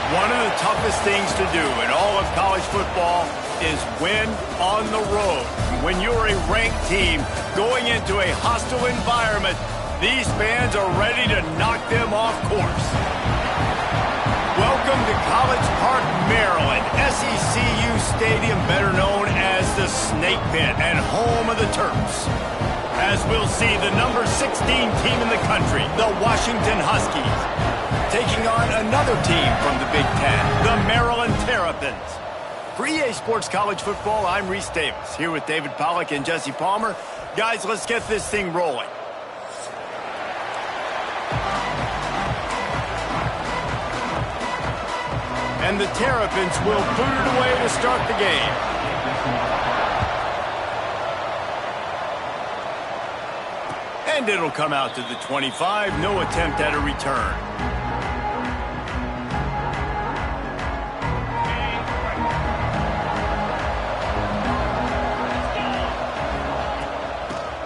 One of the toughest things to do in all of college football is win on the road. When you're a ranked team going into a hostile environment, these fans are ready to knock them off course. Welcome to College Park, Maryland, SECU Stadium, better known as the Snake Pit and home of the Terps. As we'll see, the number 16 team in the country, the Washington Huskies, taking on another team from the Big Ten, the Maryland Terrapins. For EA Sports College Football, I'm Reese Davis, here with David Pollack and Jesse Palmer. Guys, let's get this thing rolling. And the Terrapins will boot it away to start the game. And it'll come out to the 25. No attempt at a return.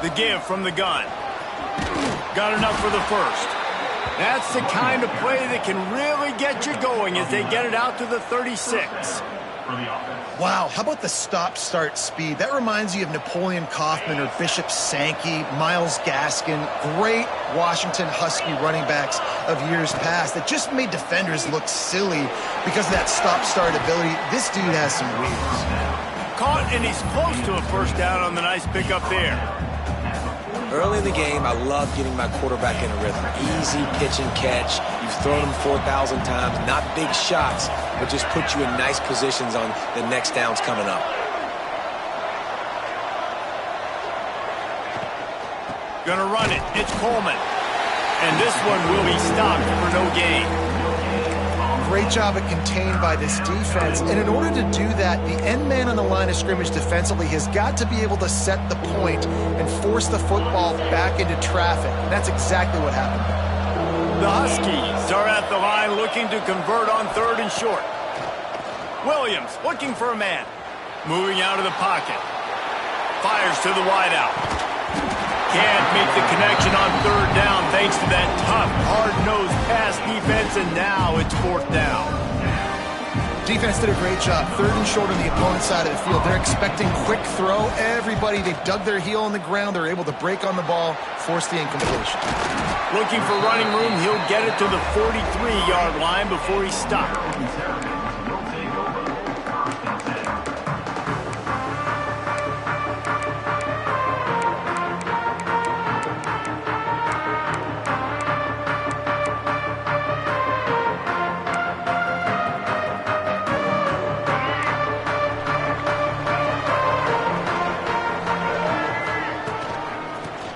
The give from the gun. Got enough for the first. That's the kind of play that can really get you going as they get it out to the 36. Wow, how about the stop-start speed? That reminds you of Napoleon Kaufman or Bishop Sankey, Myles Gaskin, great Washington Husky running backs of years past that just made defenders look silly because of that stop-start ability. This dude has some wheels. Caught, and he's close to a first down on the nice pickup there. Early in the game, I love getting my quarterback in a rhythm. Easy pitch and catch. You've thrown them 4,000 times. Not big shots, but just put you in nice positions on the next downs coming up. Gonna run it. It's Coleman. And this one will be stopped for no gain. Great job at contained by this defense. And in order to do that, the end man on the line of scrimmage defensively has got to be able to set the point and force the football back into traffic. And that's exactly what happened. The Huskies are at the line looking to convert on third and short. Williams looking for a man. Moving out of the pocket. Fires to the wideout. Can't make the connection on third down thanks to that tough, hard-nosed pass defense, and now it's fourth down. Defense did a great job. Third and short on the opponent's side of the field. They're expecting quick throw. Everybody, they dug their heel on the ground. They're able to break on the ball, force the incompletion. Looking for running room. He'll get it to the 43-yard line before he's stopped.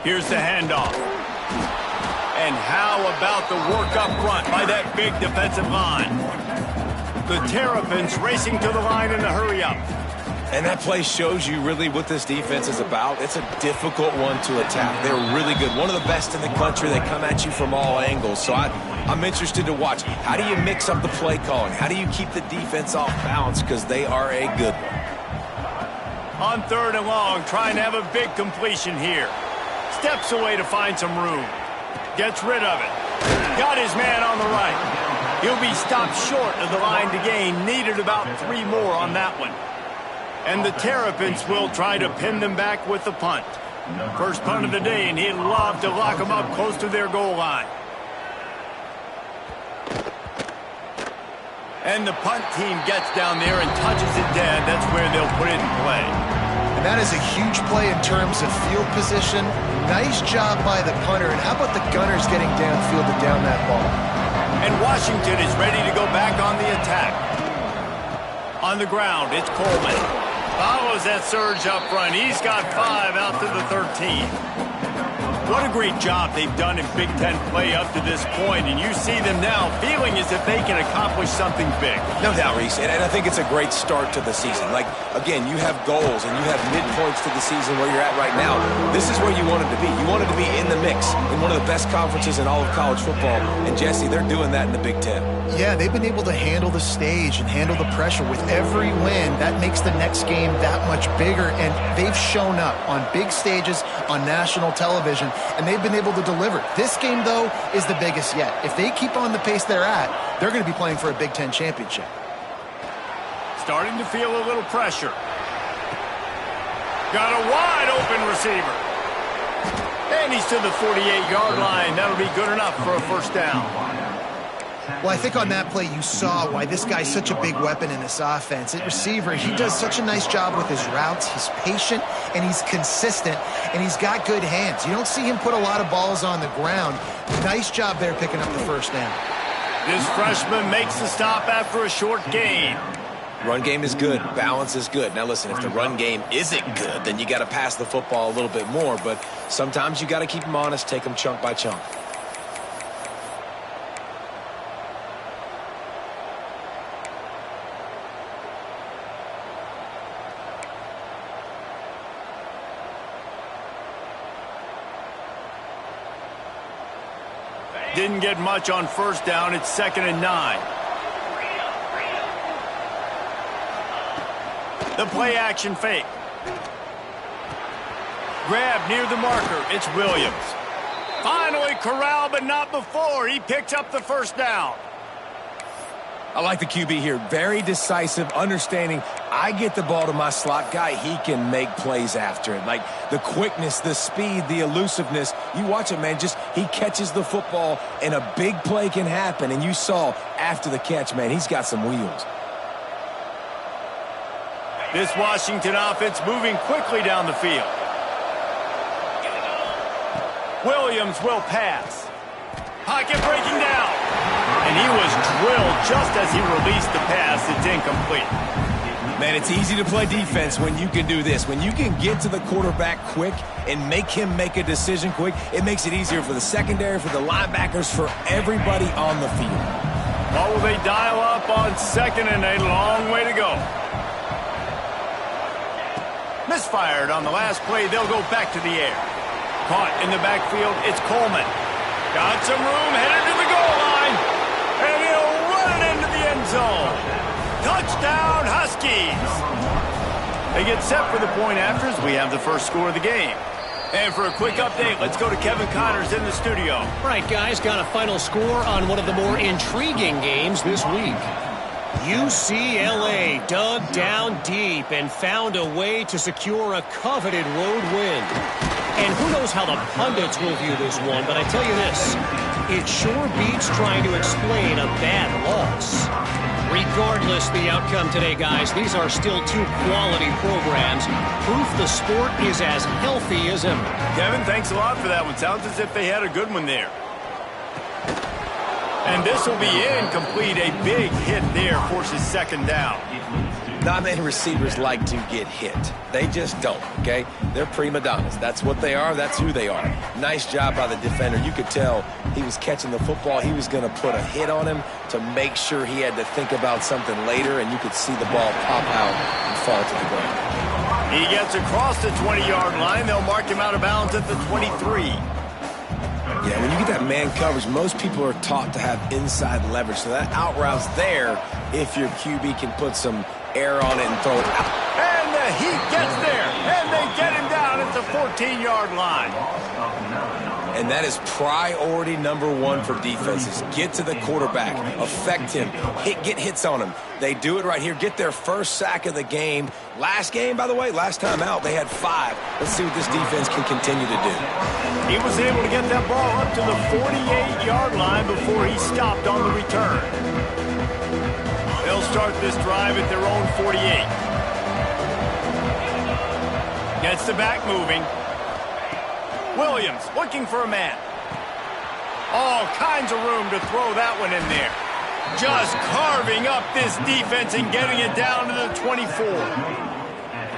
Here's the handoff. And how about the work up front by that big defensive line? The Terrapins racing to the line in a hurry-up. And that play shows you really what this defense is about. It's a difficult one to attack. They're really good. One of the best in the country. They come at you from all angles. So I'm interested to watch. How do you mix up the play calling? How do you keep the defense off balance? Because they are a good one. On third and long, trying to have a big completion here. Steps away to find some room. Gets rid of it. Got his man on the right. He'll be stopped short of the line to gain. Needed about 3 more on that one. And the Terrapins will try to pin them back with the punt. First punt of the day, and he'd love to lock them up close to their goal line. And the punt team gets down there and touches it dead. That's where they'll put it in play. And that is a huge play in terms of field position. Nice job by the punter. And how about the Gunners getting downfield to down that ball? And Washington is ready to go back on the attack. On the ground, it's Coleman. Follows that surge up front. He's got 5 out to the 13. What a great job they've done in Big Ten play up to this point, and you see them now feeling as if they can accomplish something big. No doubt, Reese, and I think it's a great start to the season. Like, again, you have goals and you have midpoints to the season where you're at right now. This is where you wanted to be. You wanted to be in the mix in one of the best conferences in all of college football, and Jesse, they're doing that in the Big Ten. Yeah, they've been able to handle the stage and handle the pressure. With every win, that makes the next game that much bigger, and they've shown up on big stages on national television. and they've been able to deliver. This game, though, is the biggest yet. If they keep on the pace they're at, they're going to be playing for a Big Ten championship. Starting to feel a little pressure. Got a wide open receiver. And he's to the 48-yard line. That'll be good enough for a first down. Well, I think on that play you saw why this guy's such a big weapon in this offense. At receiver, he does such a nice job with his routes. He's patient, and he's consistent, and he's got good hands. You don't see him put a lot of balls on the ground. Nice job there picking up the first down. This freshman makes the stop after a short gain. Run game is good. Balance is good. Now, listen, if the run game isn't good, then you got to pass the football a little bit more. But sometimes you got to keep them honest, take them chunk by chunk. Didn't get much on first down. It's 2nd and 9. The play-action fake. Grab near the marker. It's Williams. Finally corralled, but not before. He picks up the first down. I like the QB here. Very decisive, understanding I get the ball to my slot guy, he can make plays after it. Like the quickness, the speed, the elusiveness. You watch it, man, just he catches the football and a big play can happen. And you saw after the catch, man, he's got some wheels. This Washington offense moving quickly down the field. Williams will pass. Pocket breaking down. And he was drilled just as he released the pass. It's incomplete. Man, it's easy to play defense when you can do this. When you can get to the quarterback quick and make him make a decision quick, it makes it easier for the secondary, for the linebackers, for everybody on the field. What will they dial up on 2nd and a long way to go? Misfired on the last play. They'll go back to the air. Caught in the backfield. It's Coleman. Got some room. Headed to the goal line. And he'll run it into the end zone. Touchdown, Huskies. They get set for the point afters. We have the first score of the game. And for a quick update, let's go to Kevin Connors in the studio. All right, guys, got a final score on one of the more intriguing games this week. UCLA dug down deep and found a way to secure a coveted road win. And who knows how the pundits will view this one, but I tell you this, it sure beats trying to explain a bad loss. Regardless the outcome today, guys, these are still two quality programs. Proof the sport is as healthy as ever. Kevin, thanks a lot for that one. Sounds as if they had a good one there. And this will be incomplete. A big hit there forces 2nd down. Not many receivers like to get hit. They just don't, okay? They're prima donnas. That's what they are. That's who they are. Nice job by the defender. You could tell he was catching the football. He was going to put a hit on him to make sure he had to think about something later, and you could see the ball pop out and fall to the ground. He gets across the 20-yard line. They'll mark him out of bounds at the 23. Yeah, when you get that man coverage, most people are taught to have inside leverage. So that out route's there if your QB can put some air on it and throw it out. And the heat gets there, and they get him down at the 14-yard line. And that is priority number one for defenses. Get to the quarterback, affect him, get hits on him. They do it right here, get their first sack of the game. Last game, by the way, last time out, they had 5. Let's see what this defense can continue to do. He was able to get that ball up to the 48-yard line before he stopped on the return. They'll start this drive at their own 48. Gets the back moving. Williams looking for a man. All kinds of room to throw that one in there. Just carving up this defense and getting it down to the 24.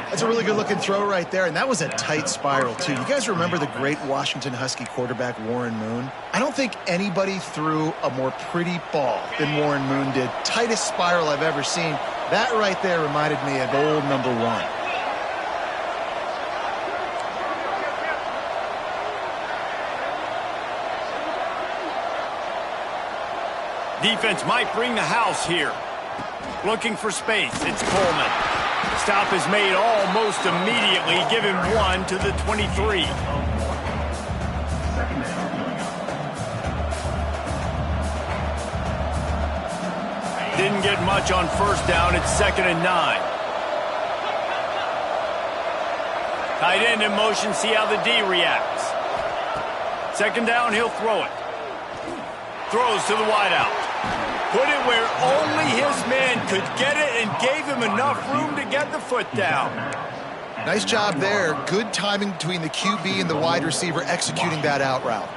That's a really good-looking throw right there, and that was a tight spiral, too. You guys remember the great Washington Husky quarterback Warren Moon? I don't think anybody threw a more pretty ball than Warren Moon did. Tightest spiral I've ever seen. That right there reminded me of old number 1. Defense might bring the house here. Looking for space. It's Coleman. Stop is made almost immediately. Give him 1 to the 23. didn't get much on first down. It's 2nd and 9. Tight end in motion. See how the D reacts. 2nd down, he'll throw it. Throws to the wideout. Put it where only his man could get it and gave him enough room to get the foot down. Nice job there. Good timing between the QB and the wide receiver executing that out route.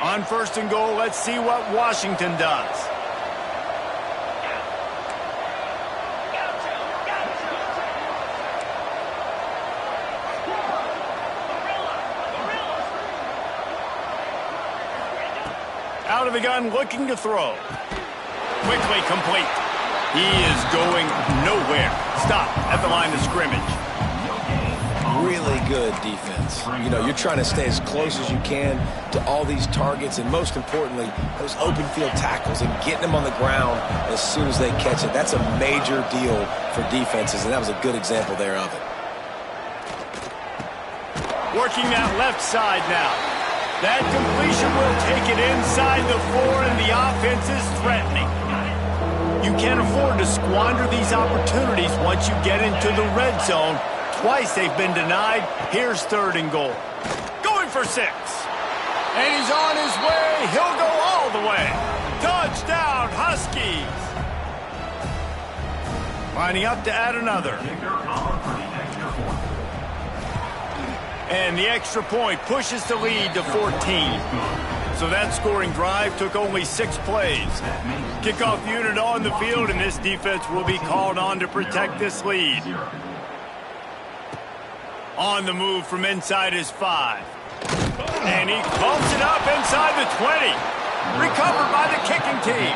On 1st and goal, let's see what Washington does. Out of the gun, looking to throw. Quickly complete. He is going nowhere. Stop at the line of scrimmage. Really good defense. You know, you're trying to stay as close as you can to all these targets, and most importantly, those open field tackles and getting them on the ground as soon as they catch it. That's a major deal for defenses, and that was a good example there of it. Working that left side now. That completion will take it inside the 4, and the offense is threatening. You can't afford to squander these opportunities once you get into the red zone. Twice they've been denied. Here's 3rd and goal. Going for 6. And he's on his way. He'll go all the way. Touchdown, Huskies. Lining up to add another. And the extra point pushes the lead to 14. So that scoring drive took only 6 plays. Kickoff unit on the field, and this defense will be called on to protect this lead. On the move from inside his 5. And he bumps it up inside the 20. Recovered by the kicking team.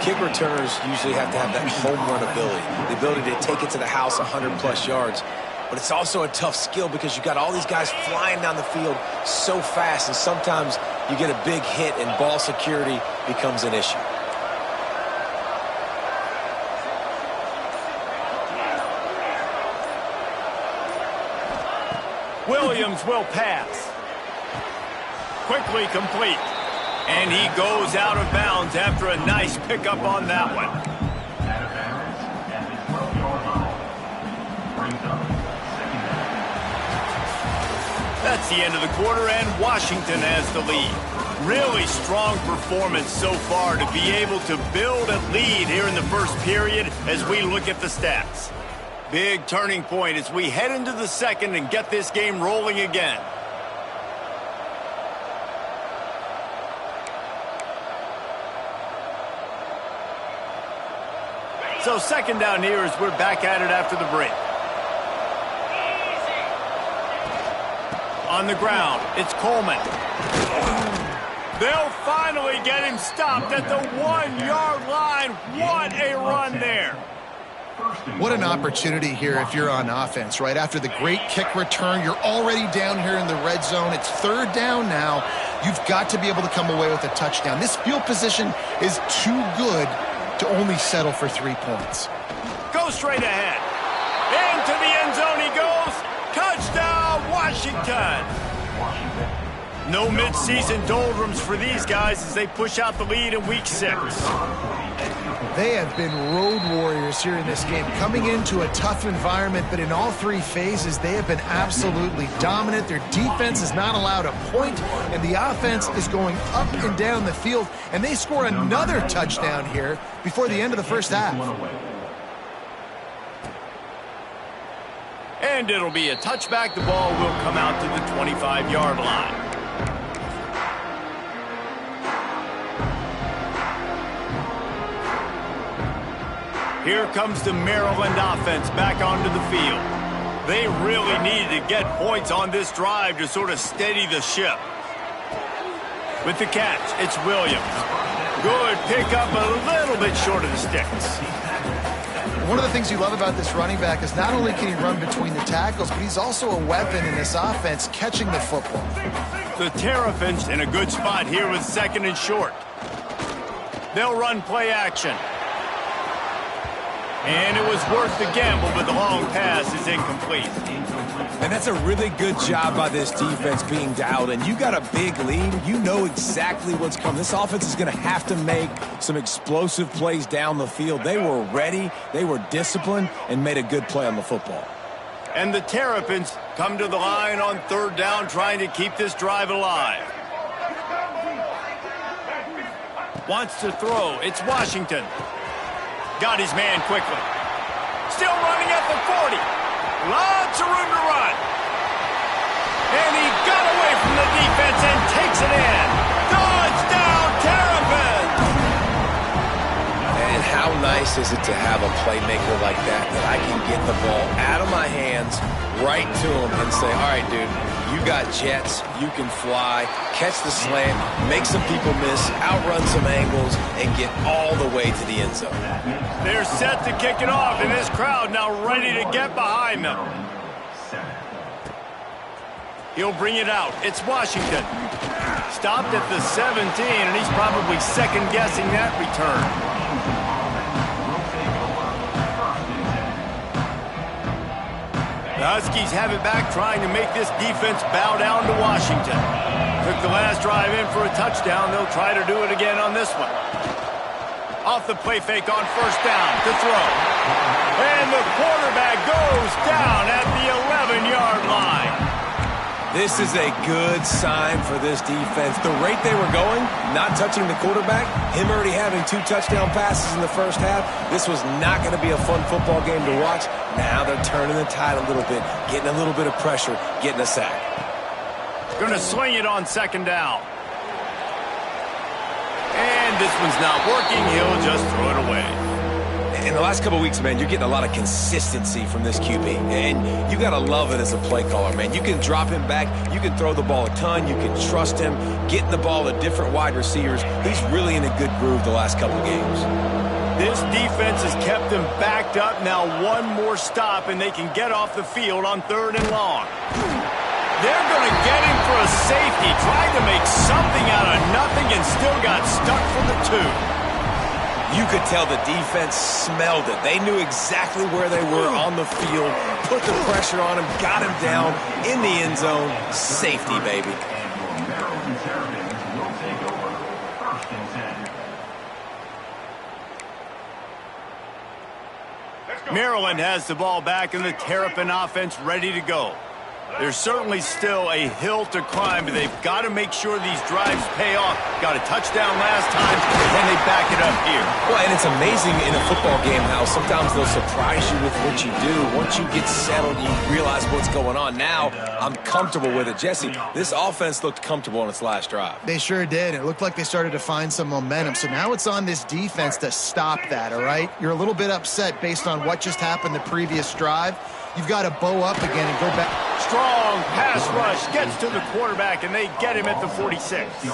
Kick returners usually have to have that home run ability, the ability to take it to the house 100-plus yards. But it's also a tough skill because you got all these guys flying down the field so fast, and sometimes you get a big hit and ball security becomes an issue. Williams will pass. Quickly complete. And he goes out of bounds after a nice pickup on that one. That's the end of the quarter, and Washington has the lead. Really strong performance so far to be able to build a lead here in the first period as we look at the stats. Big turning point as we head into the second and get this game rolling again. So 2nd down here as we're back at it after the break. On the ground, it's Coleman. They'll finally get him stopped at the 1-yard line. What a run there. What an opportunity here if you're on offense, right? After the great kick return, you're already down here in the red zone. It's 3rd down now. You've got to be able to come away with a touchdown. This field position is too good to only settle for 3 points. Go straight ahead. Into the end zone he goes. Touchdown, Washington. No midseason doldrums for these guys as they push out the lead in week 6. They have been road warriors here in this game, coming into a tough environment, but in all 3 phases, they have been absolutely dominant. Their defense is not allowed a point, and the offense is going up and down the field, and they score another touchdown here before the end of the first half. And it'll be a touchback. The ball will come out to the 25-yard line. Here comes the Maryland offense back onto the field. They really needed to get points on this drive to sort of steady the ship. With the catch, it's Williams. Good pickup, a little bit short of the sticks. One of the things you love about this running back is not only can he run between the tackles, but he's also a weapon in this offense catching the football. The Terrapins in a good spot here with 2nd and short. They'll run play action. And it was worth the gamble, but the long pass is incomplete. And that's a really good job by this defense being dialed in. You got a big lead. You know exactly what's coming. This offense is going to have to make some explosive plays down the field. They were ready, they were disciplined, and made a good play on the football. And the Terrapins come to the line on third down, trying to keep this drive alive. Wants to throw. It's Washington. Got his man quickly. Still running at the 40. Lots of room to run. And he got away from the defense and takes it in. Touchdown, Terrapins! And how nice is it to have a playmaker like that I can get the ball out of my hands right to him and say, all right, dude, you got jets, you can fly, catch the slant, make some people miss, outrun some angles, and get all the way to the end zone. They're set to kick it off, and this crowd now ready to get behind them. He'll bring it out. It's Washington. Stopped at the 17, and he's probably second-guessing that return. The Huskies have it back, trying to make this defense bow down to Washington. Took the last drive in for a touchdown. They'll try to do it again on this one. Off the play fake on first down to throw. And the quarterback goes down at the 11-yard line. This is a good sign for this defense. The rate they were going, not touching the quarterback, him already having 2 touchdown passes in the first half, this was not going to be a fun football game to watch. Now they're turning the tide a little bit, getting a little bit of pressure, getting a sack. Going to swing it on second down. And this one's not working. He'll just throw it away. In the last couple of weeks, man, you're getting a lot of consistency from this QB. And you got to love it as a play caller, man. You can drop him back. You can throw the ball a ton. You can trust him. Getting the ball to different wide receivers. He's really in a good groove the last couple of games. This defense has kept them backed up. Now one more stop, and they can get off the field on third and long. They're going to get him for a safety. Tried to make something out of nothing and still got stuck for the 2. You could tell the defense smelled it. They knew exactly where they were on the field, put the pressure on him, got him down in the end zone. Safety, baby. Maryland has the ball back, and the Terrapin offense ready to go. There's certainly still a hill to climb, but they've got to make sure these drives pay off. Got a touchdown last time, and they back it up here. Well, and it's amazing in a football game how sometimes they'll surprise you with what you do. Once you get settled, you realize what's going on. Now, I'm comfortable with it. Jesse, this offense looked comfortable on its last drive. They sure did. It looked like they started to find some momentum. So now it's on this defense to stop that, all right? You're a little bit upset based on what just happened the previous drive. You've got to bow up again and go back. Strong pass rush gets to the quarterback, and they get him at the 46.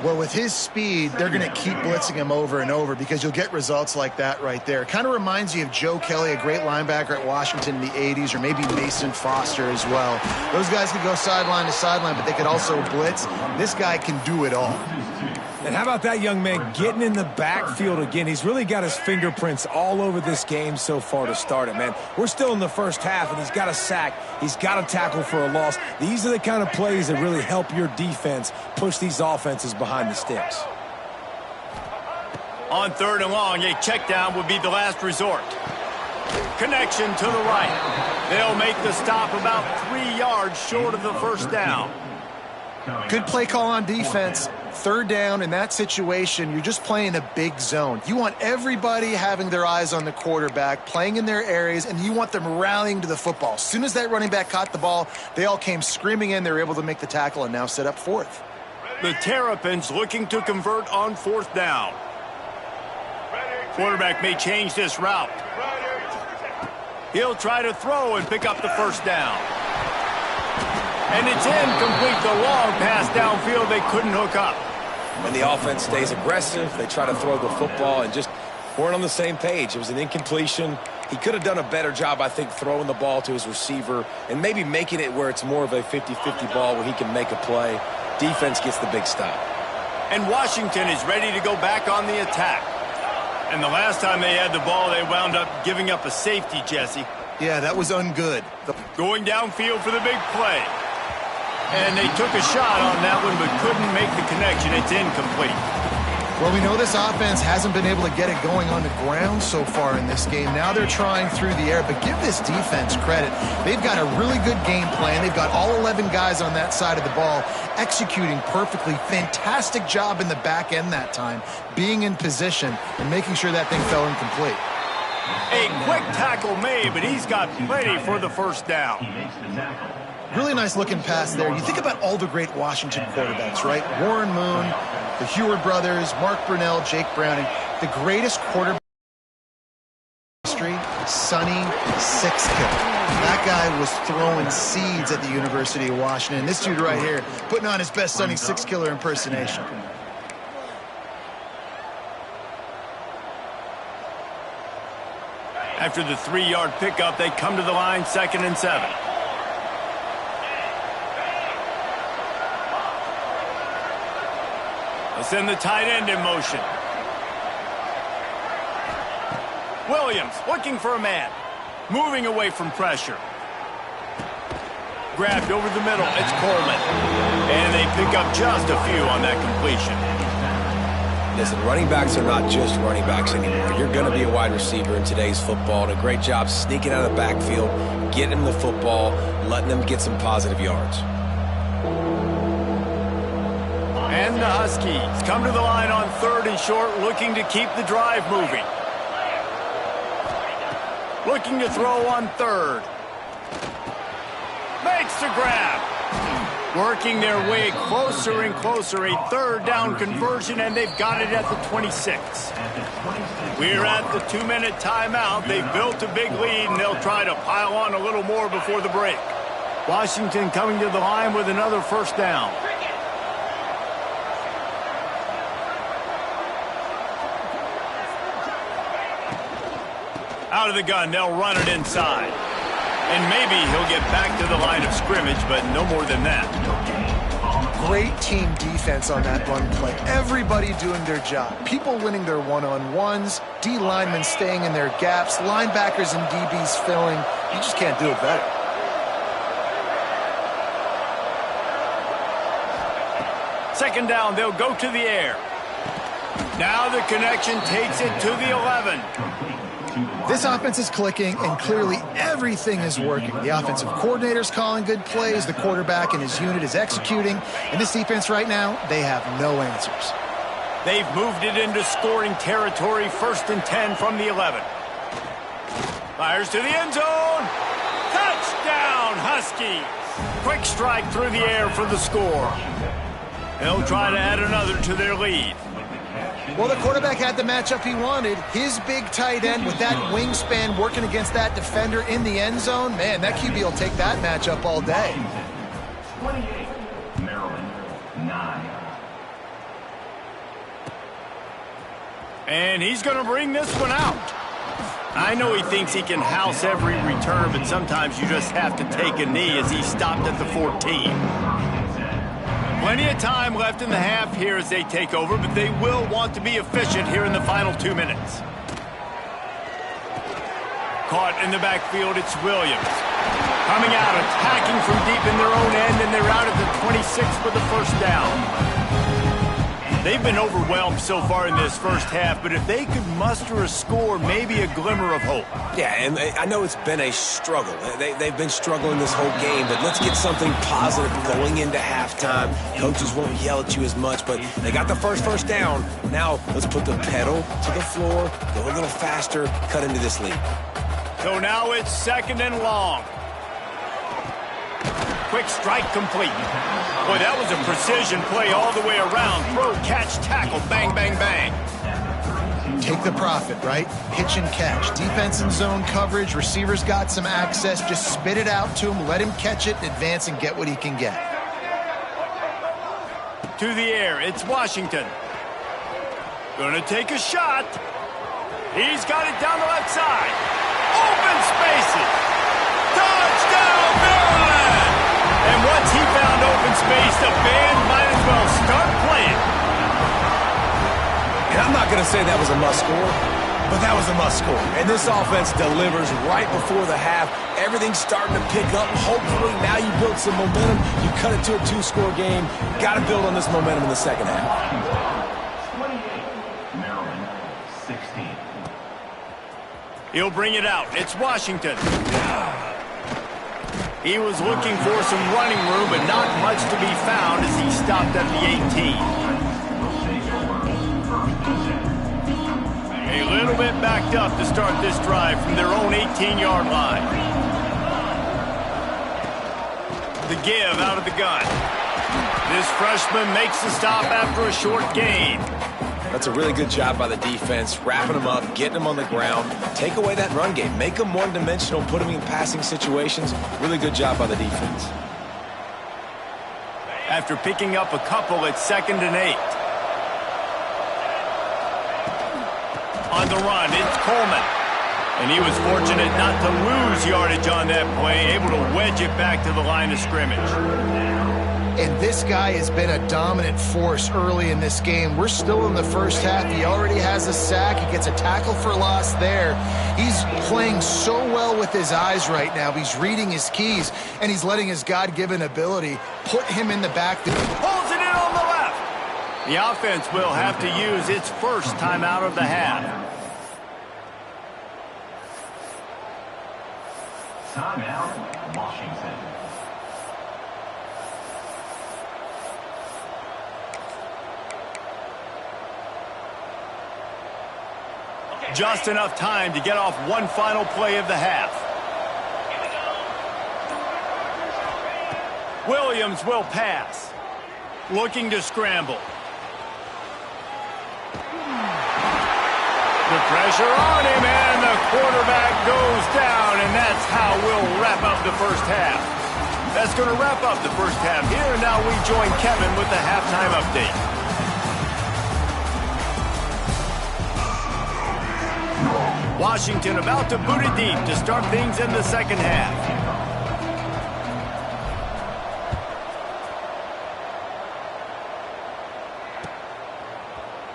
Well, with his speed, they're going to keep blitzing him over and over because you'll get results like that right there. It kind of reminds you of Joe Kelly, a great linebacker at Washington in the 80s, or maybe Mason Foster as well. Those guys could go sideline to sideline, but they could also blitz. This guy can do it all. And how about that young man getting in the backfield again? He's really got his fingerprints all over this game so far to start it, man. We're still in the first half, and he's got a sack. He's got a tackle for a loss. These are the kind of plays that really help your defense push these offenses behind the sticks. On third and long, a check down would be the last resort. Connection to the right. They'll make the stop about 3 yards short of the first down. Good play call on defense. Third down in that situation, you're just playing a big zone. You want everybody having their eyes on the quarterback, playing in their areas, and you want them rallying to the football. As soon as that running back caught the ball, they all came screaming in. They were able to make the tackle and now set up fourth. The Terrapins looking to convert on fourth down. Quarterback may change this route. He'll try to throw and pick up the first down. And it's incomplete. The long pass downfield, they couldn't hook up. And the offense stays aggressive. They try to throw the football and just weren't on the same page. It was an incompletion. He could have done a better job, I think, throwing the ball to his receiver and maybe making it where it's more of a 50-50 ball where he can make a play. Defense gets the big stop. And Washington is ready to go back on the attack. And the last time they had the ball, they wound up giving up a safety, Jesse. Yeah, that was ungood. Going downfield for the big play. And they took a shot on that one, but couldn't make the connection. It's incomplete. Well, we know this offense hasn't been able to get it going on the ground so far in this game. Now they're trying through the air, but give this defense credit. They've got a really good game plan. They've got all 11 guys on that side of the ball executing perfectly. Fantastic job in the back end that time, being in position and making sure that thing fell incomplete. A quick tackle made, but he's got plenty for the first down. Really nice looking pass there. You think about all the great Washington quarterbacks, right? Warren Moon, the Heward brothers, Mark Brunell, Jake Browning. The greatest quarterback in history, Sonny Sixkill. That guy was throwing seeds at the University of Washington. This dude right here putting on his best Sonny Sixkiller impersonation. After the 3-yard pickup, they come to the line, 2nd and 7. They'll send the tight end in motion. Williams looking for a man. Moving away from pressure. Grabbed over the middle. It's Coleman. And they pick up just a few on that completion. Listen, running backs are not just running backs anymore. You're going to be a wide receiver in today's football. And a great job sneaking out of the backfield, getting them the football, letting them get some positive yards. And the Huskies come to the line on 3rd and short, looking to keep the drive moving. Looking to throw on 3rd. Makes the grab. Working their way closer and closer. A 3rd down conversion, and they've got it at the 26. We're at the 2-minute timeout. They've built a big lead, and they'll try to pile on a little more before the break. Washington coming to the line with another 1st down. Out of the gun, they'll run it inside. And maybe he'll get back to the line of scrimmage, but no more than that. Great team defense on that run play. Everybody doing their job. People winning their one-on-ones, D linemen staying in their gaps, linebackers and DBs filling. You just can't do it better. Second down, they'll go to the air. Now the connection takes it to the 11. This offense is clicking, and clearly everything is working. The offensive coordinator's calling good plays, the quarterback and his unit is executing, and this defense right now, they have no answers. They've moved it into scoring territory, 1st and 10 from the 11. Fires to the end zone. Touchdown, Huskies. Quick strike through the air for the score. They'll try to add another to their lead. Well, the quarterback had the matchup he wanted. His big tight end with that wingspan working against that defender in the end zone. Man, that QB will take that matchup all day. 28, Maryland, 9. And he's going to bring this one out. I know he thinks he can house every return, but sometimes you just have to take a knee as he stopped at the 14. Plenty of time left in the half here as they take over, but they will want to be efficient here in the final 2 minutes. Caught in the backfield, it's Williams. Coming out, attacking from deep in their own end, and they're out at the 26 for the 1st down. They've been overwhelmed so far in this first half, but if they could muster a score, maybe a glimmer of hope. Yeah, and I know it's been a struggle. They've been struggling this whole game, but let's get something positive going into halftime. Coaches won't yell at you as much, but they got the first down. Now let's put the pedal to the floor, go a little faster, cut into this lead. So now it's 2nd and long. Quick strike complete. Boy, that was a precision play all the way around. Throw, catch, tackle, bang, bang, bang. Take the profit, right? Pitch and catch. Defense and zone coverage. Receivers got some access. Just spit it out to him. Let him catch it, advance, and get what he can get. To the air, it's Washington. Gonna take a shot. He's got it down the left side. Open spaces. Touchdown, Maryland! And once he found open space, the band might as well start playing. I'm not going to say that was a must-score, but that was a must-score. And this offense delivers right before the half. Everything's starting to pick up. Hopefully now you build some momentum. You cut it to a 2-score game. Got to build on this momentum in the second half. 28, Maryland 16. He'll bring it out. It's Washington. He was looking for some running room, but not much to be found as he stopped at the 18. A little bit backed up to start this drive from their own 18-yard line. The give out of the gun. This freshman makes the stop after a short gain. That's a really good job by the defense, wrapping them up, getting them on the ground. Take away that run game. Make them one-dimensional, put them in passing situations. Really good job by the defense. After picking up a couple, it's 2nd and 8. On the run, it's Coleman. And he was fortunate not to lose yardage on that play, able to wedge it back to the line of scrimmage. And this guy has been a dominant force early in this game. We're still in the first half. He already has a sack. He gets a tackle for loss there. He's playing so well with his eyes right now. He's reading his keys, and he's letting his God-given ability put him in the back. Pulls it in on the left. The offense will have to use its first timeout of the half. Timeout, Washington. Just enough time to get off one final play of the half. Williams will pass. Looking to scramble. The pressure on him, and the quarterback goes down, and that's how we'll wrap up the first half. That's going to wrap up the first half here, and now we join Kevin with the halftime update. Washington about to boot it deep to start things in the second half.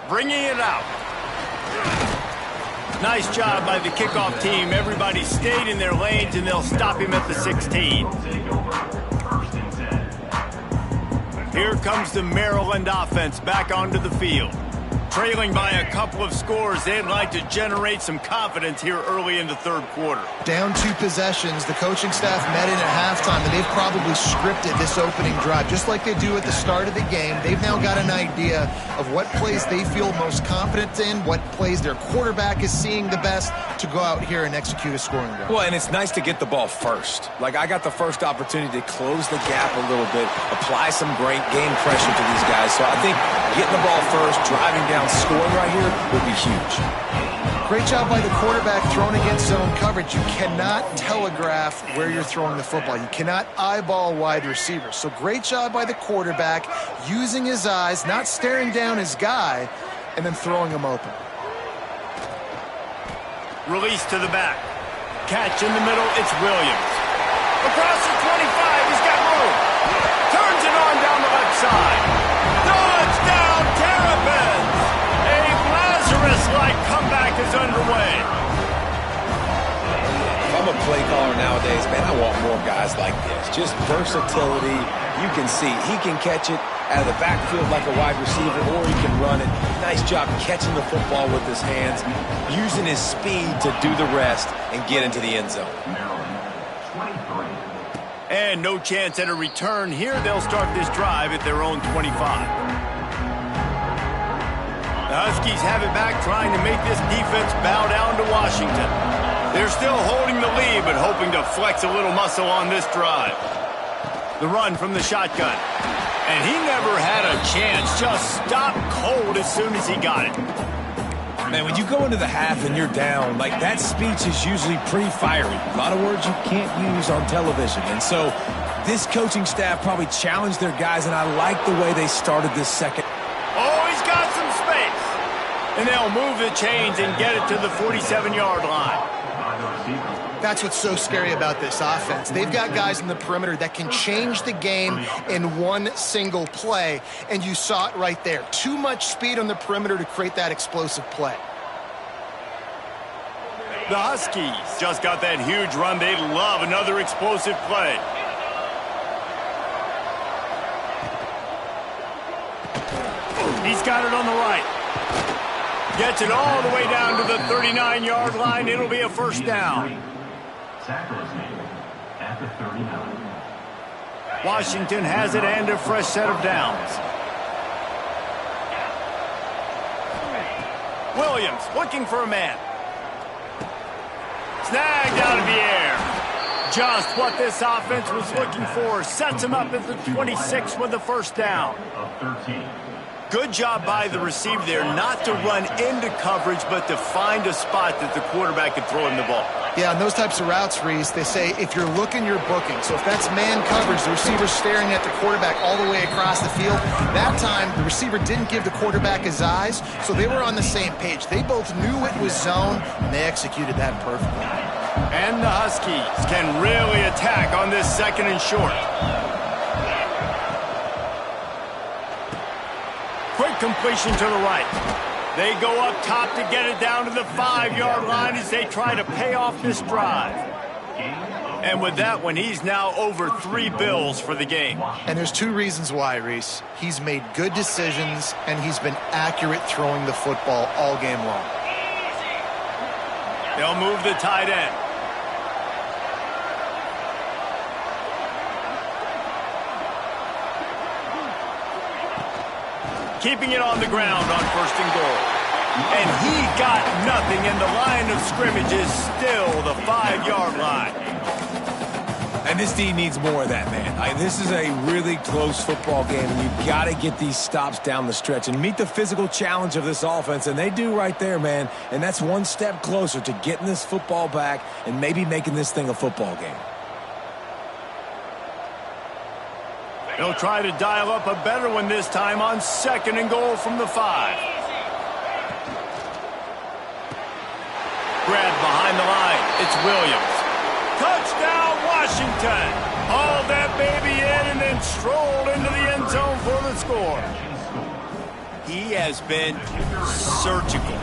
Bringing it out. Nice job by the kickoff team. Everybody stayed in their lanes, and they'll stop him at the 16. Here comes the Maryland offense back onto the field. Trailing by a couple of scores, they'd like to generate some confidence here early in the third quarter. Down 2 possessions, the coaching staff met in at halftime, and they've probably scripted this opening drive. Just like they do at the start of the game, they've now got an idea of what plays they feel most confident in, what plays their quarterback is seeing the best to go out here and execute a scoring drive. Well, and it's nice to get the ball first. Like, I got the first opportunity to close the gap a little bit, apply some great game pressure to these guys. So I think getting the ball first, driving down, scoring right here would be huge. Great job by the quarterback throwing against zone coverage. You cannot telegraph where you're throwing the football. You cannot eyeball wide receivers. So great job by the quarterback using his eyes, not staring down his guy, and then throwing him open. Release to the back. Catch in the middle, it's Williams. Across the 25, he's got room. Turns it on down the left side. Touchdown, Terrapins! A Lazarus-like comeback is underway. If I'm a play caller nowadays, man, I want more guys like this. Just versatility. You can see he can catch it out of the backfield like a wide receiver, or he can run it. Nice job catching the football with his hands, using his speed to do the rest and get into the end zone. And no chance at a return here. They'll start this drive at their own 25. The Huskies have it back, trying to make this defense bow down to Washington. They're still holding the lead, but hoping to flex a little muscle on this drive. The run from the shotgun. And he never had a chance. Just stopped cold as soon as he got it. Man, when you go into the half and you're down, like, that speech is usually pretty fiery. A lot of words you can't use on television. And so this coaching staff probably challenged their guys, and I like the way they started this second. Oh, he's got some space. And they'll move the chains and get it to the 47-yard line. That's what's so scary about this offense. They've got guys in the perimeter that can change the game in one single play, and you saw it right there. Too much speed on the perimeter to create that explosive play. The Huskies just got that huge run. They love another explosive play. He's got it on the right. Gets it all the way down to the 39-yard line. It'll be a first down. Tackle is made at the 39. Washington has it and a fresh set of downs. Williams looking for a man. Snagged out of the air. Just what this offense was looking for. Sets him up at the 26 with the first down. Of 13. Good job by the receiver there not to run into coverage, but to find a spot that the quarterback could throw him the ball. Yeah, on those types of routes, Reese, they say if you're looking, you're booking. So if that's man coverage, the receiver's staring at the quarterback all the way across the field. That time, the receiver didn't give the quarterback his eyes, so they were on the same page. They both knew it was zone, and they executed that perfectly. And the Huskies can really attack on this second and short. Quick completion to the right. They go up top to get it down to the 5-yard line as they try to pay off this drive. And with that one, he's now over 3 bills for the game. And there's 2 reasons why, Reese. He's made good decisions, and he's been accurate throwing the football all game long. They'll move the tight end. Keeping it on the ground on first and goal. And he got nothing, and the line of scrimmage is still the 5-yard line. And this D needs more of that, man. This is a really close football game, and you've got to get these stops down the stretch and meet the physical challenge of this offense, and they do right there, man. And that's one step closer to getting this football back and maybe making this thing a football game. They'll try to dial up a better one this time on second and goal from the 5. Grabbed behind the line. It's Williams. Touchdown, Washington. Hauled that baby in and then strolled into the end zone for the score. He has been surgical.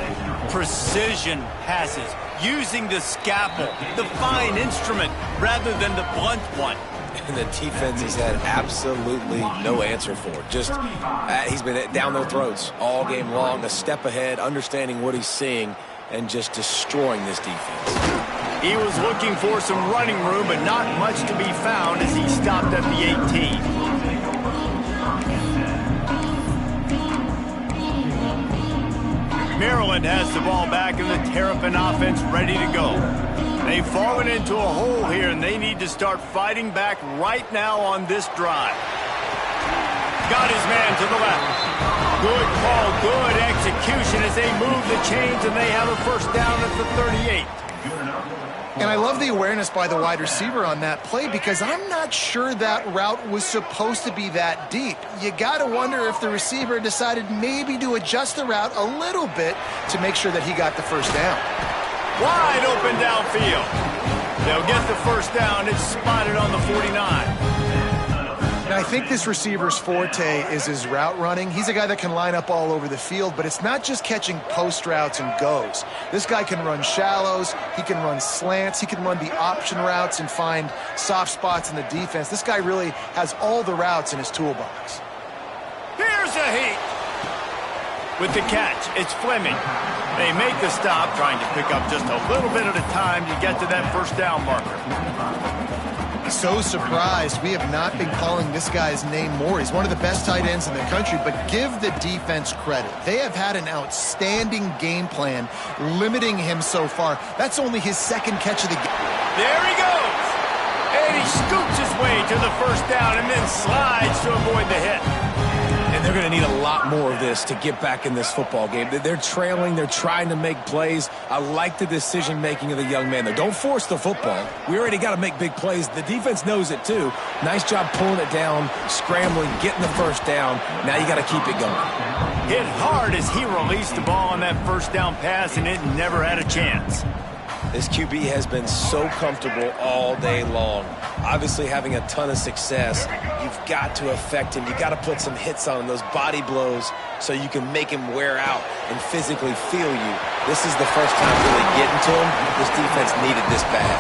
Precision passes. Using the scalpel, the fine instrument, rather than the blunt one. And the defense has had absolutely no answer for it. Just, he's been down their throats all game long, a step ahead, understanding what he's seeing, and just destroying this defense. He was looking for some running room, but not much to be found as he stopped at the 18. Maryland has the ball back and the Terrapin offense ready to go. They've fallen into a hole here, and they need to start fighting back right now on this drive. Got his man to the left. Good call, good execution as they move the chains, and they have a first down at the 38. And I love the awareness by the wide receiver on that play because I'm not sure that route was supposed to be that deep. You got to wonder if the receiver decided maybe to adjust the route a little bit to make sure that he got the first down. Wide open downfield. They'll get the first down. It's spotted on the 49. And I think this receiver's forte is his route running. He's a guy that can line up all over the field, but it's not just catching post routes and goes. This guy can run shallows, he can run slants, he can run the option routes and find soft spots in the defense. This guy really has all the routes in his toolbox. Here's a heat. With the catch, it's Fleming. They make the stop, trying to pick up just a little bit at a time to get to that first down marker. So surprised we have not been calling this guy's name more. He's one of the best tight ends in the country, but give the defense credit. They have had an outstanding game plan limiting him so far. That's only his second catch of the game. There he goes. And he scoops his way to the first down and then slides to avoid the hit. And they're going to need a lot more of this to get back in this football game. They're trailing. They're trying to make plays. I like the decision-making of the young man there. Don't force the football. We already got to make big plays. The defense knows it, too. Nice job pulling it down, scrambling, getting the first down. Now you got to keep it going. Hit hard as he released the ball on that first down pass, and it never had a chance. This QB has been so comfortable all day long. Obviously having a ton of success. You've got to affect him. You've got to put some hits on him, those body blows, so you can make him wear out and physically feel you. This is the first time really getting to him. This defense needed this bad.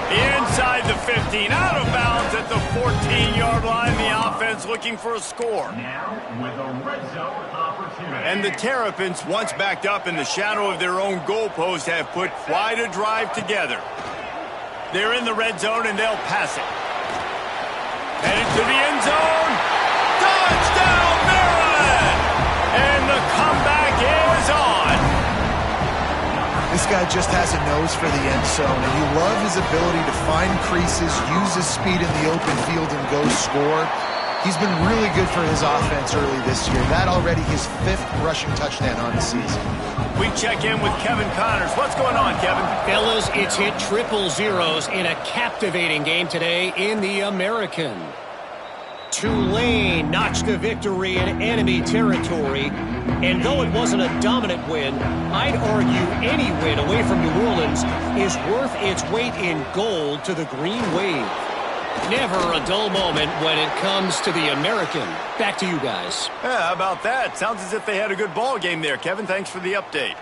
Inside the 15, out of bounds at the 14-yard line. The offense looking for a score. Now with a red zone opportunity. And the Terrapins, once backed up in the shadow of their own goalpost, have put quite a drive together. They're in the red zone, and they'll pass it. Headed to the end zone. Touchdown, Maryland! And the comeback is on. This guy just has a nose for the end zone, and you love his ability to find creases, use his speed in the open field, and go score. He's been really good for his offense early this year. That already his 5th rushing touchdown on the season. We check in with Kevin Connors. What's going on, Kevin? Fellas, it's hit triple zeros in a captivating game today in the American. Tulane notched a victory in enemy territory. And though it wasn't a dominant win, I'd argue any win away from New Orleans is worth its weight in gold to the Green Wave. Never a dull moment when it comes to the American. Back to you guys. Yeah, how about that? Sounds as if they had a good ball game there, Kevin. Thanks for the update.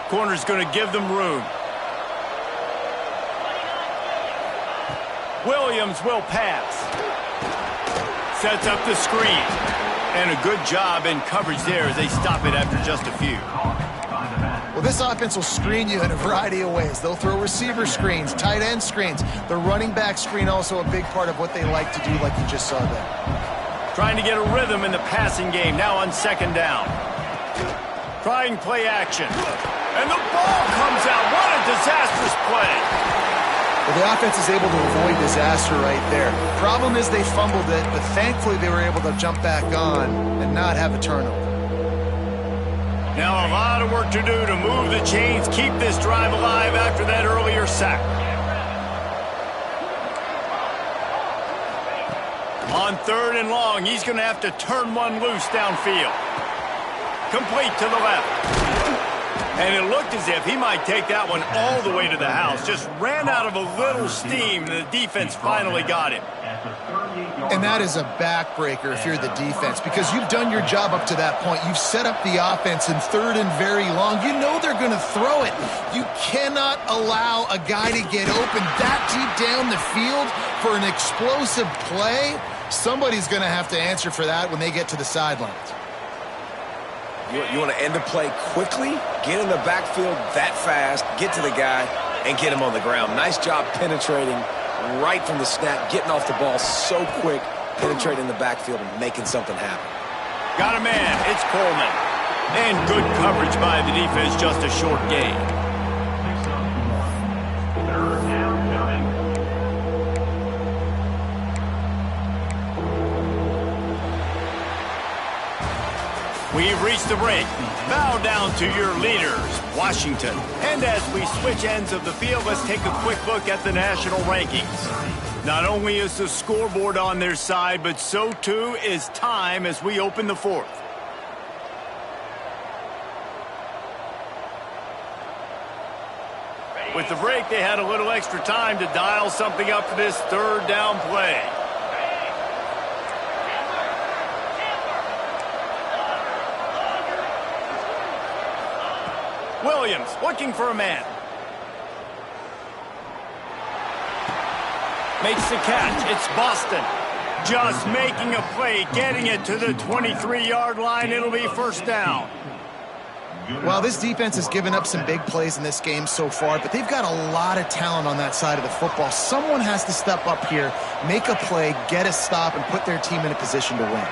Corner's going to give them room. Williams will pass. Sets up the screen. And a good job in coverage there as they stop it after just a few. Well, this offense will screen you in a variety of ways. They'll throw receiver screens, tight end screens. The running back screen also a big part of what they like to do, like you just saw there. Trying to get a rhythm in the passing game, now on 2nd down. Trying play action. And the ball comes out. What a disastrous play. Well, the offense is able to avoid disaster right there. Problem is they fumbled it, but thankfully they were able to jump back on and not have a turnover. Now a lot of work to do to move the chains, keep this drive alive after that earlier sack. On 3rd and long, he's going to have to turn one loose downfield. Complete to the left. And it looked as if he might take that one all the way to the house. Just ran out of a little steam, and the defense finally got him. And that is a backbreaker if you're the defense, because you've done your job up to that point. You've set up the offense in 3rd and very long. You know they're going to throw it. You cannot allow a guy to get open that deep down the field for an explosive play. Somebody's going to have to answer for that when they get to the sidelines. You want to end the play quickly, get in the backfield that fast, get to the guy, and get him on the ground. Nice job penetrating right from the snap, getting off the ball so quick, penetrating the backfield and making something happen. Got a man. It's Coleman. And good coverage by the defense, just a short gain. 3rd down coming. We've reached the break. Bow down to your leaders, Washington. And as we switch ends of the field, let's take a quick look at the national rankings. Not only is the scoreboard on their side, but so too is time as we open the 4th. With the break, they had a little extra time to dial something up for this 3rd down play. Williams looking for a man. Makes the catch. It's Boston. Just making a play, getting it to the 23-yard line. It'll be 1st down. Well, this defense has given up some big plays in this game so far, but they've got a lot of talent on that side of the football. Someone has to step up here, make a play, get a stop, and put their team in a position to win.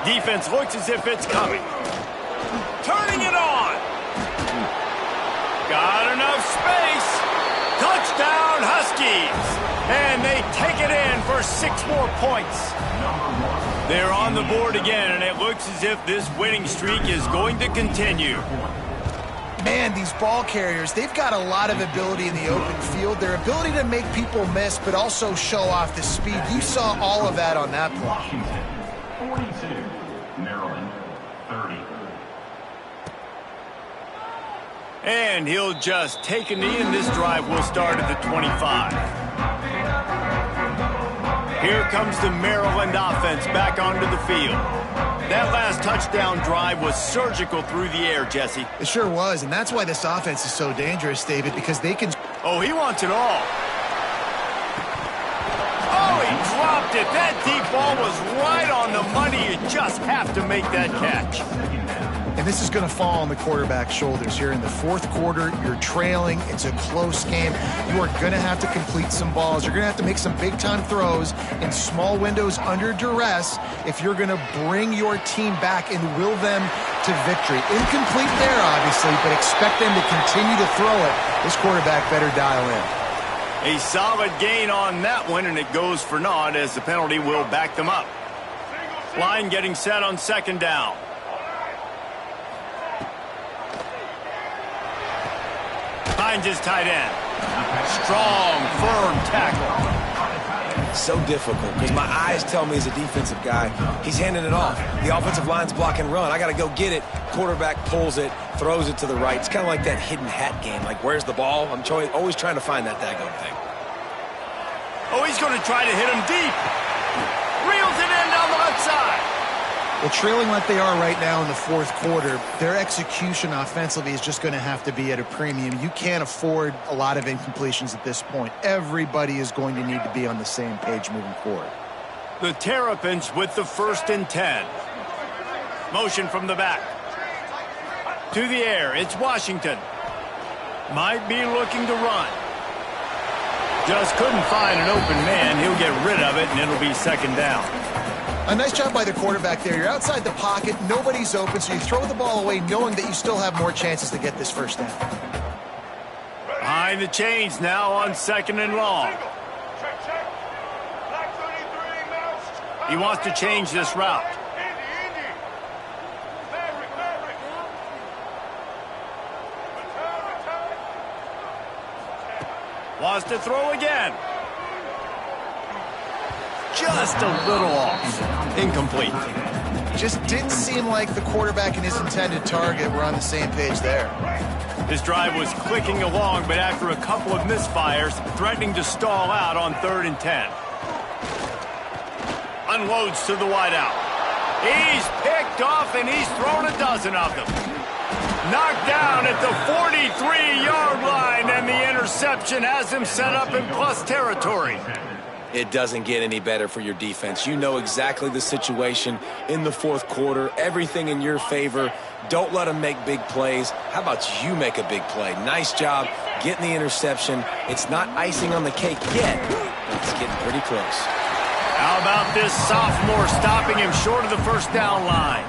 Defense looks as if it's coming. Turning it on. Got enough space. Touchdown, Huskies. And they take it in for 6 more points. They're on the board again, and it looks as if this winning streak is going to continue. Man, these ball carriers, they've got a lot of ability in the open field. Their ability to make people miss, but also show off the speed. You saw all of that on that play. Washington, 42. Maryland, 30. And he'll just take a knee, and this drive will start at the 25. Here comes the Maryland offense back onto the field. That last touchdown drive was surgical through the air, Jesse. It sure was, and that's why this offense is so dangerous, David, because they can... Oh, he wants it all. Oh, he dropped it. That deep ball was right on the money. You just have to make that catch. And this is going to fall on the quarterback's shoulders here in the fourth quarter. You're trailing. It's a close game. You are going to have to complete some balls. You're going to have to make some big-time throws in small windows under duress if you're going to bring your team back and will them to victory. Incomplete there, obviously, but expect them to continue to throw it. This quarterback better dial in. A solid gain on that one, and it goes for naught as the penalty will back them up. Line getting set on second down. Finds his tight end. Strong, firm tackle. So difficult because my eyes tell me as a defensive guy, he's handing it off. The offensive line's block and run. I got to go get it. Quarterback pulls it, throws it to the right. It's kind of like that hidden hat game. Like, where's the ball? I'm always trying to find that daggone thing. Oh, he's going to try to hit him deep. Reels it in down the left side. Well, trailing like they are right now in the fourth quarter, their execution offensively is just going to have to be at a premium. You can't afford a lot of incompletions at this point. Everybody is going to need to be on the same page moving forward. The Terrapins with the 1st and 10. Motion from the back. To the air, it's Washington. Might be looking to run. Just couldn't find an open man. He'll get rid of it, and it'll be second down. A nice job by the quarterback there. You're outside the pocket, nobody's open, so you throw the ball away knowing that you still have more chances to get this first down. Behind the chains now on second and long. He wants to change this route. Wants to throw again. Just a little off. Incomplete. Just didn't seem like the quarterback and his intended target were on the same page there. This drive was clicking along, but after a couple of misfires, threatening to stall out on 3rd and 10. Unloads to the wideout. He's picked off, and he's thrown a dozen of them. Knocked down at the 43-yard line, and the interception has him set up in plus territory. It doesn't get any better for your defense. You know exactly the situation in the fourth quarter. Everything in your favor. Don't let them make big plays. How about you make a big play? Nice job getting the interception. It's not icing on the cake yet, but it's getting pretty close. How about this sophomore stopping him short of the first down line?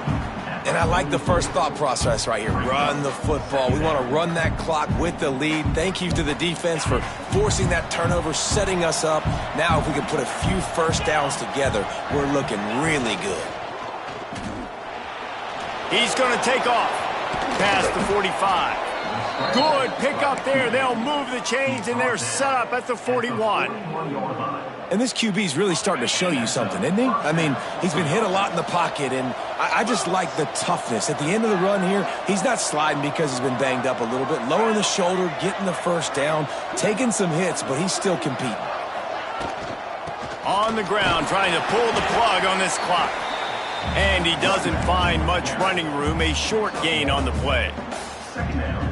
And I like the first thought process right here. Run the football. We want to run that clock with the lead. Thank you to the defense for forcing that turnover, setting us up. Now if we can put a few first downs together, we're looking really good. He's going to take off past the 45. Good pickup there. They'll move the chains, and they're set up at the 41. And this QB's really starting to show you something, isn't he? I mean, he's been hit a lot in the pocket, and I just like the toughness. At the end of the run here, he's not sliding because he's been banged up a little bit. Lowering the shoulder, getting the first down, taking some hits, but he's still competing. On the ground, trying to pull the plug on this clock. And he doesn't find much running room, a short gain on the play.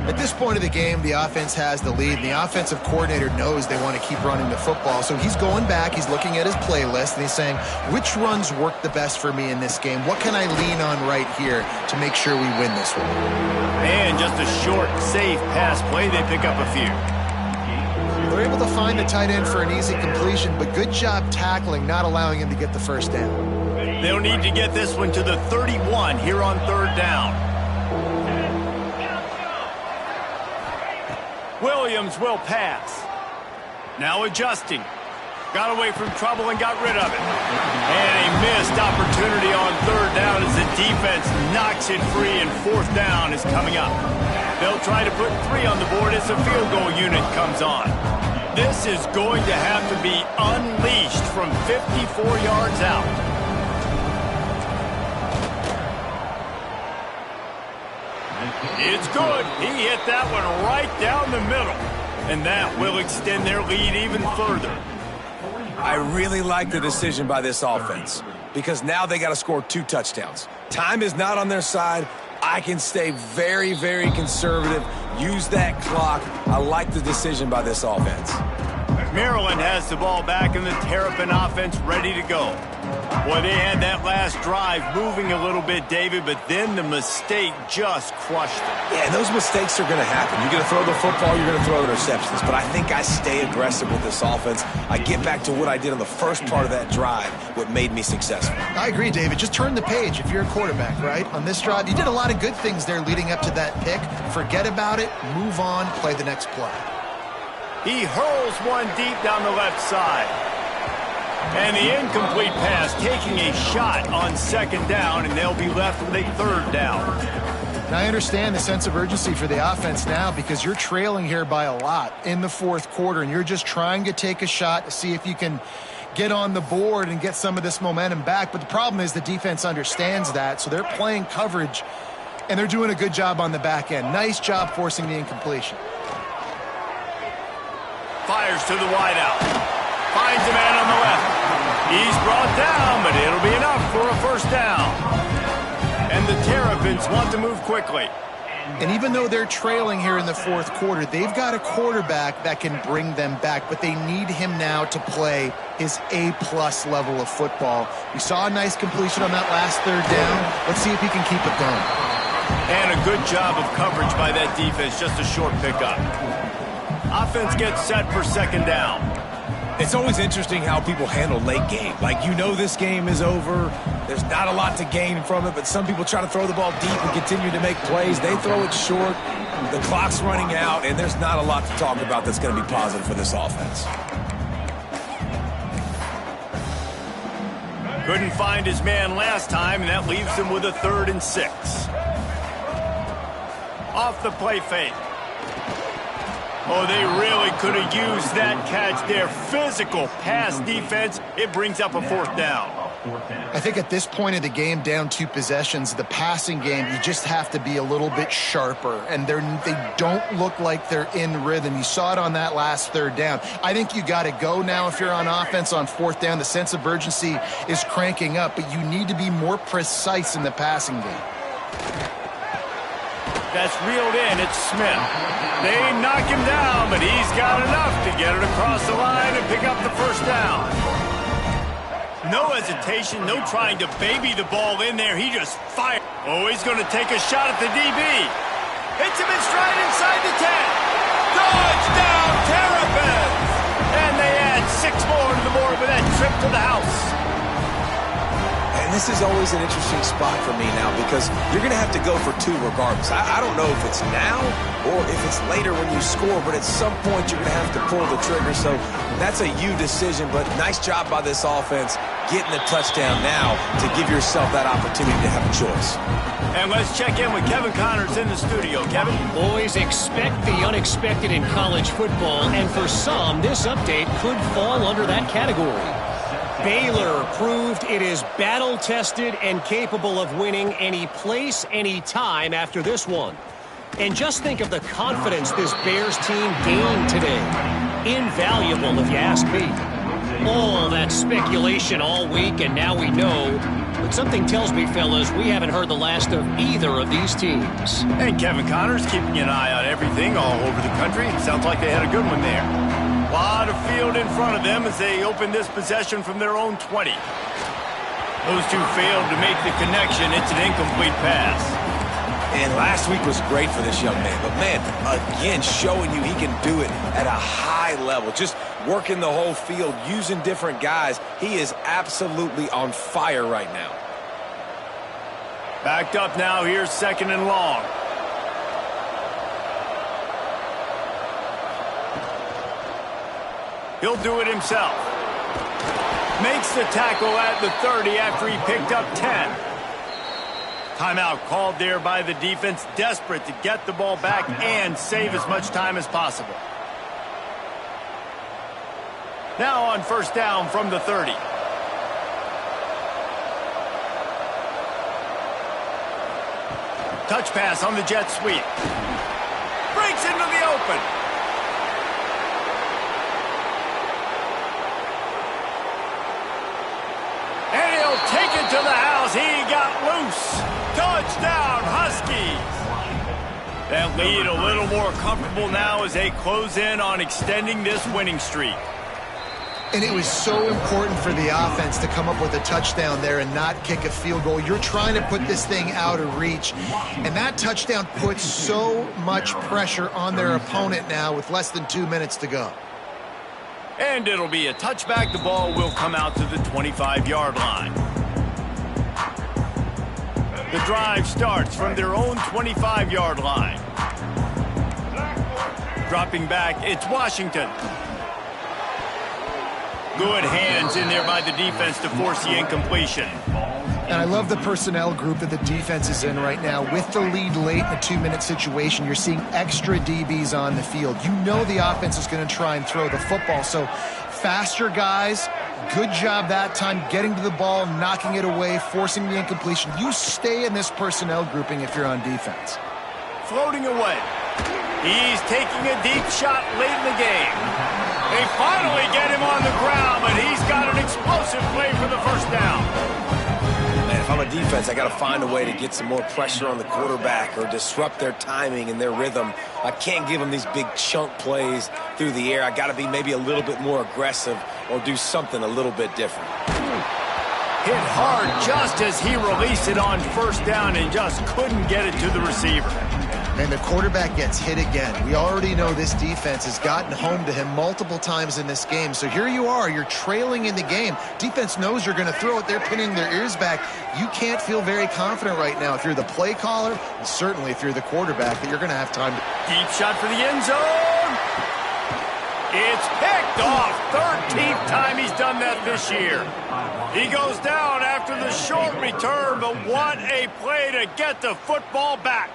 At this point of the game, the offense has the lead, and the offensive coordinator knows they want to keep running the football. So he's going back, he's looking at his playlist, and he's saying, which runs work the best for me in this game? What can I lean on right here to make sure we win this one? And just a short, safe pass play, they pick up a few. They're able to find the tight end for an easy completion, but good job tackling, not allowing him to get the first down. They'll need to get this one to the 31 here on 3rd down. Williams will pass. Now adjusting. Got away from trouble and got rid of it. And a missed opportunity on 3rd down as the defense knocks it free, and 4th down is coming up. They'll try to put 3 on the board as the field goal unit comes on. This is going to have to be unleashed from 54 yards out. It's good. He hit that one right down the middle. And that will extend their lead even further. I really like the decision by this offense because now they got to score 2 touchdowns. Time is not on their side. I can stay very, very conservative, use that clock. I like the decision by this offense. Maryland has the ball back and the Terrapin offense ready to go. Boy, they had that last drive moving a little bit, David, but then the mistake just crushed them. Yeah, those mistakes are going to happen. You're going to throw the football, you're going to throw interceptions, but I think I stay aggressive with this offense. I get back to what I did on the first part of that drive, what made me successful. I agree, David. Just turn the page if you're a quarterback, right? On this drive, you did a lot of good things there leading up to that pick. Forget about it, move on, play the next play. He hurls one deep down the left side. And the incomplete pass taking a shot on 2nd down, and they'll be left with a 3rd down. Now, I understand the sense of urgency for the offense now because you're trailing here by a lot in the 4th quarter, and you're just trying to take a shot to see if you can get on the board and get some of this momentum back. But the problem is the defense understands that, so they're playing coverage, and they're doing a good job on the back end. Nice job forcing the incompletion. Fires to the wideout. Finds a man on the left. He's brought down, but it'll be enough for a 1st down. And the Terrapins want to move quickly. And even though they're trailing here in the 4th quarter, they've got a quarterback that can bring them back, but they need him now to play his A-plus level of football. We saw a nice completion on that last 3rd down. Let's see if he can keep it going. And a good job of coverage by that defense, just a short pickup. Offense gets set for 2nd down. It's always interesting how people handle late game. Like, you know this game is over. There's not a lot to gain from it, but some people try to throw the ball deep and continue to make plays. They throw it short. The clock's running out, and there's not a lot to talk about that's going to be positive for this offense. Couldn't find his man last time, and that leaves him with a 3rd and 6. Off the play fake. Oh, they really could have used that catch there. Physical pass defense. It brings up a 4th down. I think at this point of the game, down 2 possessions, the passing game, you just have to be a little bit sharper. And they don't look like they're in rhythm. You saw it on that last 3rd down. I think you got to go now if you're on offense on 4th down. The sense of urgency is cranking up, but you need to be more precise in the passing game. That's reeled in. It's Smith. They knock him down, but he's got enough to get it across the line and pick up the 1st down. No hesitation, no trying to baby the ball in there. He just fired. Oh, he's going to take a shot at the DB. Hits him in stride inside the 10. Touchdown, Terrapins! And they add 6 more to the board with that trip to the house. And this is always an interesting spot for me now because you're going to have to go for 2 regardless. I don't know if it's now or if it's later when you score, but at some point you're going to have to pull the trigger. So that's a you decision, but nice job by this offense getting the touchdown now to give yourself that opportunity to have a choice. And let's check in with Kevin Connors in the studio. Kevin? Boys, expect the unexpected in college football, and for some, this update could fall under that category. Baylor proved it is battle-tested and capable of winning any place, any time after this one. And just think of the confidence this Bears team gained today. Invaluable, if you ask me. All that speculation all week, and now we know. But something tells me, fellas, we haven't heard the last of either of these teams. And Kevin Connors keeping an eye on everything all over the country. Sounds like they had a good one there. A lot of field in front of them as they open this possession from their own 20. Those 2 failed to make the connection. It's an incomplete pass. And last week was great for this young man. But, man, again, showing you he can do it at a high level. Just working the whole field, using different guys. He is absolutely on fire right now. Backed up now. Here's 2nd and long. He'll do it himself. Makes the tackle at the 30 after he picked up 10. Timeout called there by the defense, desperate to get the ball back and save as much time as possible. Now on first down from the 30. Touch pass on the jet sweep. Breaks into the open. And he'll take it to the house. He got loose. Touchdown, Huskies. That lead a little more comfortable now as they close in on extending this winning streak. And it was so important for the offense to come up with a touchdown there and not kick a field goal. You're trying to put this thing out of reach. And that touchdown puts so much pressure on their opponent now with less than 2 minutes to go. And it'll be a touchback. The ball will come out to the 25-yard line. The drive starts from their own 25-yard line. Dropping back, it's Washington. Good hands in there by the defense to force the incompletion. And I love the personnel group that the defense is in right now. With the lead late in a 2-minute situation, you're seeing extra DBs on the field. You know the offense is going to try and throw the football. So faster guys, good job that time getting to the ball, knocking it away, forcing the incompletion. You stay in this personnel grouping if you're on defense. Floating away. He's taking a deep shot late in the game. They finally get him on the ground, but he's got an explosive play for the first down. Man, if I'm a defense, I got to find a way to get some more pressure on the quarterback or disrupt their timing and their rhythm. I can't give them these big chunk plays through the air. I got to be maybe a little bit more aggressive or do something a little bit different. Hit hard just as he released it on first down and just couldn't get it to the receiver. And the quarterback gets hit again. We already know this defense has gotten home to him multiple times in this game. So here you are, you're trailing in the game. Defense knows you're going to throw it. They're pinning their ears back. You can't feel very confident right now if you're the play caller, and certainly if you're the quarterback, that you're going to have time to... Deep shot for the end zone. It's picked off. 13th time he's done that this year. He goes down after the short return, but what a play to get the football back.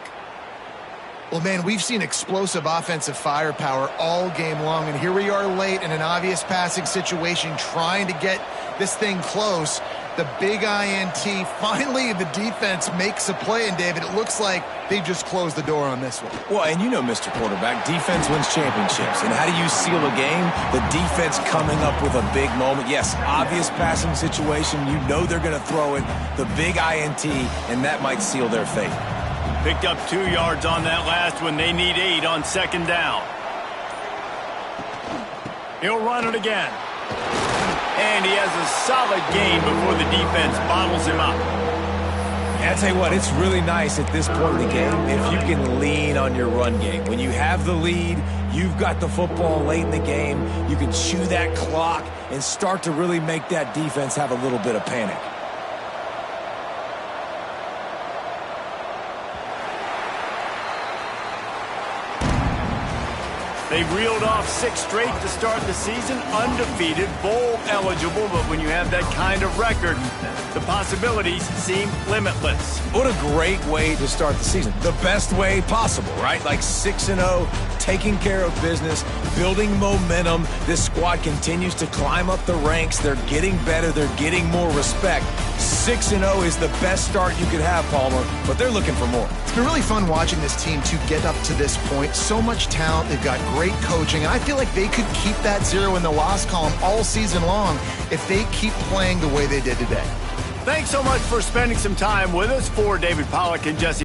Well, man, we've seen explosive offensive firepower all game long, and here we are late in an obvious passing situation trying to get this thing close. The big INT, finally the defense makes a play, and David, it looks like they just closed the door on this one. Well, and you know, Mr. Quarterback, defense wins championships. And how do you seal a game? The defense coming up with a big moment. Yes, obvious passing situation. You know they're going to throw it. The big INT, and that might seal their fate. Picked up 2 yards on that last one. They need 8 on second down. He'll run it again. And he has a solid gain before the defense bottles him up. And I tell you what, it's really nice at this point in the game if you can lean on your run game. When you have the lead, you've got the football late in the game, you can chew that clock and start to really make that defense have a little bit of panic. They reeled off 6 straight to start the season, undefeated, bowl eligible, but when you have that kind of record, the possibilities seem limitless. What a great way to start the season. The best way possible, right? Like 6-0, taking care of business, building momentum. This squad continues to climb up the ranks. They're getting better. They're getting more respect. 6-0 is the best start you could have, Palmer, but they're looking for more. It's been really fun watching this team to get up to this point. So much talent. They've got great coaching, and I feel like they could keep that 0 in the loss column all season long if they keep playing the way they did today. Thanks so much for spending some time with us. For David Pollack and Jesse